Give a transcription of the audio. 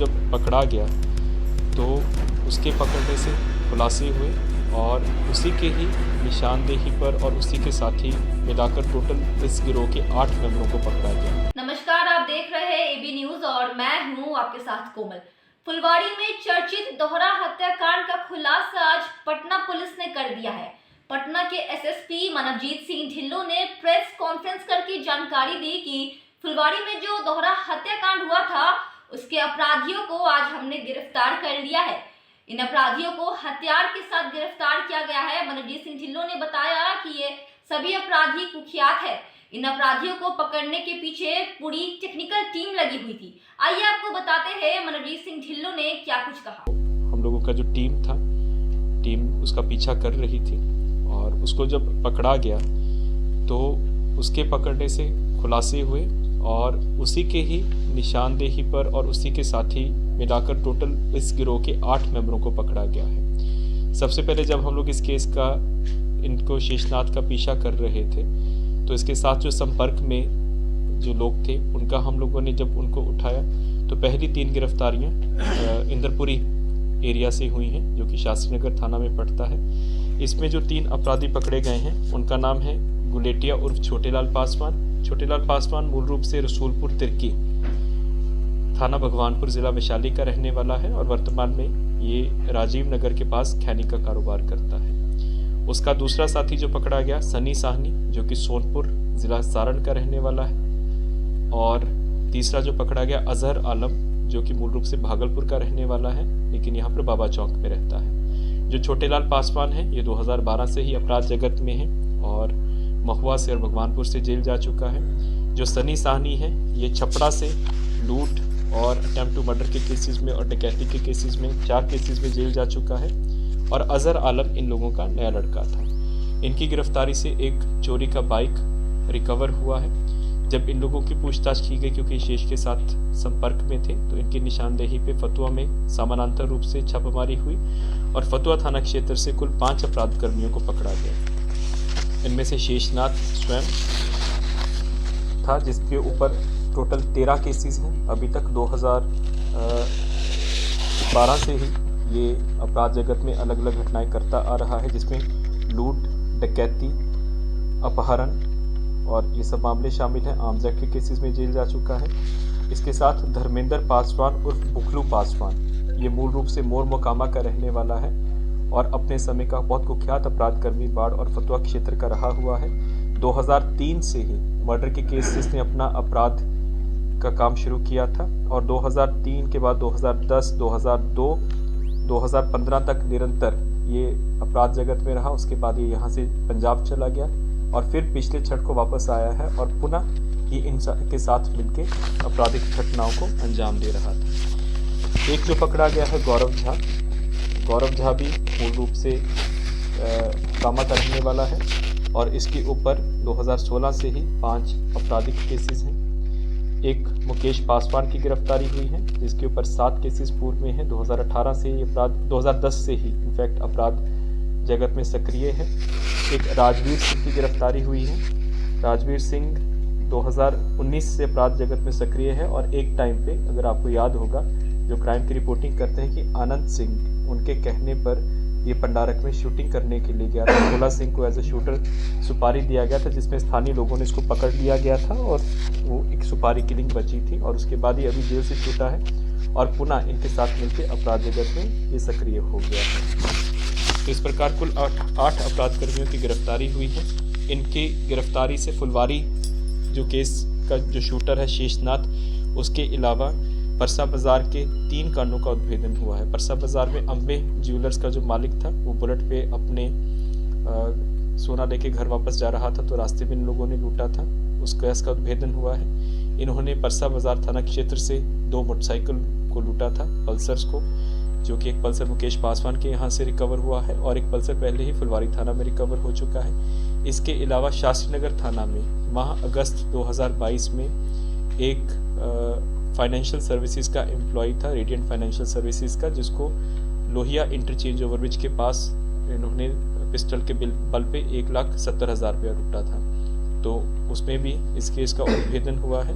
जब पकड़ा गया तो उसके पकड़ने से खुलासे हुए और उसी के ही निशानदेही पर और उसी के साथी मिलाकर टोटल इस गिरोह के 8 मेंबरों को पकड़ा गया। नमस्कार, आप देख रहे हैं एबी न्यूज और मैं हूं आपके साथ कोमल। फुलवाड़ी में चर्चित दोहरा हत्याकांड का खुलासा आज पटना पुलिस ने कर दिया है। पटना के एसएसपी मनवजीत सिंह ढिल्लों ने प्रेस कॉन्फ्रेंस करके जानकारी दी कि फुलवाड़ी में जो दोहरा हत्याकांड हुआ था उसके अपराधियों को आज हमने गिरफ्तार कर लिया है। इन अपराधियों को हथियार के साथ गिरफ्तार किया गया है। मनवजीत सिंह ढिल्लों ने बताया कि ये सभी अपराधी कुख्यात है। इन अपराधियों को पकड़ने के पीछे पूरी टेक्निकल टीम लगी हुई थी। आइए आपको बताते हैं मनवजीत सिंह ढिल्लों ने क्या कुछ कहा। हम लोगों का जो टीम उसका पीछा कर रही थी और उसको जब पकड़ा गया तो उसके पकड़ने से खुलासे हुए और उसी के ही निशानदेही पर और उसी के साथी मिलाकर टोटल इस गिरोह के 8 मेंबरों को पकड़ा गया है। सबसे पहले जब हम लोग इस केस का इनको शेषनाग का पीछा कर रहे थे तो इसके साथ जो संपर्क में जो लोग थे उनका हम लोगों ने जब उनको उठाया तो पहली 3 गिरफ्तारियां इंद्रपुरी एरिया से हुई हैं जो कि शास्त्रीनगर थाना में पड़ता है। इसमें जो 3 अपराधी पकड़े गए हैं उनका नाम है गुलेटिया उर्फ छोटेलाल पासवान। छोटेलाल पासवान मूल रूप से रसूलपुर तिर्की थाना भगवानपुर जिला वैशाली का रहने वाला है और वर्तमान में ये राजीव नगर के पास खैनी का कारोबार करता है। उसका दूसरा साथी जो पकड़ा गया सनी साहनी जो कि सोनपुर जिला सारण का रहने वाला है और तीसरा जो पकड़ा गया अजहर आलम जो कि मूल रूप से भागलपुर का रहने वाला है लेकिन यहाँ पर बाबा चौक में रहता है। जो छोटेलाल पासवान है ये 2012 से ही अपराध जगत में है और महुआ से और भगवानपुर से जेल जा चुका है। जो सनी साहनी है ये छपड़ा से लूट और अटेम्प्ट टू मर्डर के केसेस में और डकैती के केसेस में 4 केसेस में जेल जा चुका है और अजहर आलम इन लोगों का नया लड़का था। इनकी गिरफ्तारी से एक चोरी का बाइक रिकवर हुआ है। जब इन लोगों की पूछताछ की गई क्योंकि शेष के साथ संपर्क में थे तो इनकी निशानदेही पे फतुआ में समानांतर रूप से छापेमारी हुई और फतुआ थाना क्षेत्र से कुल 5 अपराध कर्मियों को पकड़ा गया। इनमें से शेषनाग स्वयं था जिसके ऊपर टोटल 13 केसेस हैं। अभी तक 2012 से ही ये अपराध जगत में अलग अलग घटनाएं करता आ रहा है जिसमें लूट, डकैती, अपहरण और ये सब मामले शामिल हैं। आमजा के केसेस में जेल जा चुका है। इसके साथ धर्मेंद्र पासवान उर्फ बुखलू पासवान ये मूल रूप से मोर मोकामा का रहने वाला है और अपने समय का बहुत कुख्यात अपराध कर्मी बाढ़ और फतुआ क्षेत्र का रहा हुआ है। 2003 से ही मर्डर के केस से इसने अपना अपराध का काम शुरू किया था और 2003 के बाद 2010, 2002, 2015 तक निरंतर ये अपराध जगत में रहा। उसके बाद ये यहाँ से पंजाब चला गया और फिर पिछले छठ को वापस आया है और पुनः ये इन के साथ मिलकर आपराधिक घटनाओं को अंजाम दे रहा था। एक जो पकड़ा गया है गौरव झा भी मूल रूप से कामा का रहने वाला है और इसके ऊपर 2016 से ही 5 आपराधिक केसेस हैं। एक मुकेश पासवान की गिरफ्तारी हुई है जिसके ऊपर 7 केसेस पूर्व में हैं। 2018 से ही अपराध 2010 से ही इनफैक्ट अपराध जगत में सक्रिय है। एक राजवीर सिंह की गिरफ्तारी हुई है। राजवीर सिंह 2019 से अपराध जगत में सक्रिय है और एक टाइम पे अगर आपको याद होगा जो क्राइम की रिपोर्टिंग करते हैं कि आनंद सिंह उनके कहने पर ये पंडारक में शूटिंग करने के लिए गया था। भोला सिंह को एज ए शूटर सुपारी दिया गया था जिसमें स्थानीय लोगों ने इसको पकड़ लिया गया था और वो एक सुपारी किलिंग बची थी और उसके बाद ही अभी जेल से छूटा है और पुनः इनके साथ मिलकर अपराध जगत में ये सक्रिय हो गया है। तो इस प्रकार कुल 8 अपराध कर्मियों की गिरफ्तारी हुई है। इनकी गिरफ्तारी से फुलवारी जो केस का जो शूटर है शेषनाग उसके अलावा परसा बाजार के 3 कांडों का उद्भेदन हुआ है। परसा बाजार में अम्बे ज्वेलर्स का जो मालिक था वो बुलेट पे अपने सोना लेके घर वापस जा रहा था तो रास्ते में इन लोगों ने लूटा था। उस केस का उद्भेदन हुआ है। इन्होंने परसा बाजार थाना क्षेत्र से 2 मोटरसाइकिल को लूटा था, पल्सर्स को, जो कि एक पल्सर मुकेश पासवान के यहाँ से रिकवर हुआ है और एक पल्सर पहले ही फुलवारी थाना में रिकवर हो चुका है। इसके अलावा शास्त्रीनगर थाना में माह अगस्त 2022 में एक फाइनेंशियल सर्विसेज का एम्प्लॉय था, रेडियंट फाइनेंशियल सर्विसेज का, जिसको लोहिया इंटरचेंज ओवरब्रिज के पास इन्होंने पिस्टल के बल पे 1,70,000 रुपया लूटा था। तो उसमें भी इस केस का उद्भेदन हुआ है